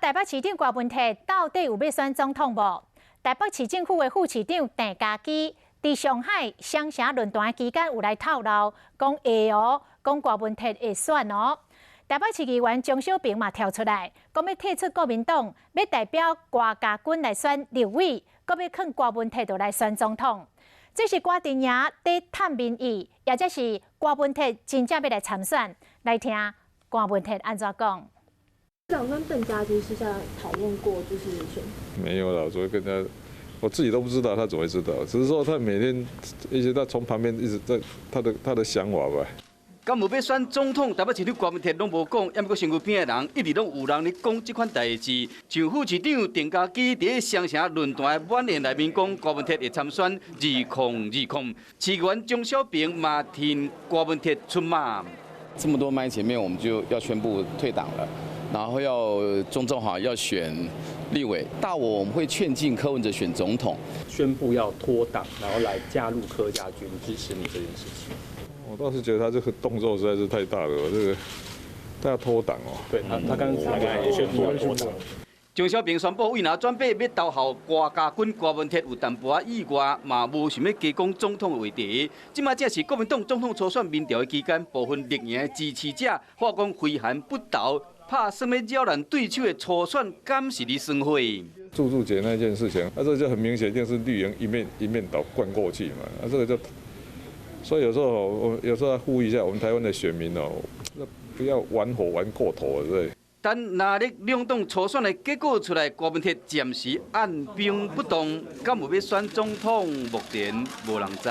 台北市长郭文泰到底有要选总统无？台北市政府的副市长郑家基伫上海双城论坛期间有来透露，讲会哦，讲郭文泰会选哦。台北市议员张小平嘛跳出来，讲要退出国民党，要代表郭家军来选立委，搁要劝郭文泰就来选总统。这是郭阵营在探民意，也则是郭文泰真正要来参选。来听郭文泰安怎讲。 市长跟邓家基私下讨论过，就是选没有了，所以跟他，我自己都不知道他怎么会知道，只是说他每天一直在从旁边一直在他的想法吧。敢有要选总统，台北市长郭文泰拢无讲，也毋过身躯边的人一直拢有人咧讲这款代志。像副市长郑家基伫双城论坛晚宴内面讲，郭文泰会参选2020。市议员张小平嘛替郭文泰出马。这么多麦前面，我们就要宣布退党了。 然后中正好要选立委，我们会劝进柯文哲选总统，宣布要脱党，然后来加入柯家军，支持你这件事情。我倒是觉得他这个动作实在是太大了，这个他要脱党哦。对他刚才也宣布要脱党。张小平宣布，为哪准备要投效郭家军、郭文泰有淡薄仔意外，嘛无想要加讲总统的话题。即马正是国民党总统初选民调的期间，部分绿营的支持者话讲挥汗不倒。 怕什么扰乱对手的初选，敢是你生会？朱姐那件事情，这就很明显，一定是绿营一面倒灌过去嘛。这个就，所以有时候要呼吁一下我们台湾的选民哦，不要玩火玩过头了，对。但哪日两党初选的结果出来，郭文泰暂时按兵不动，敢有要选总统，目前无人知。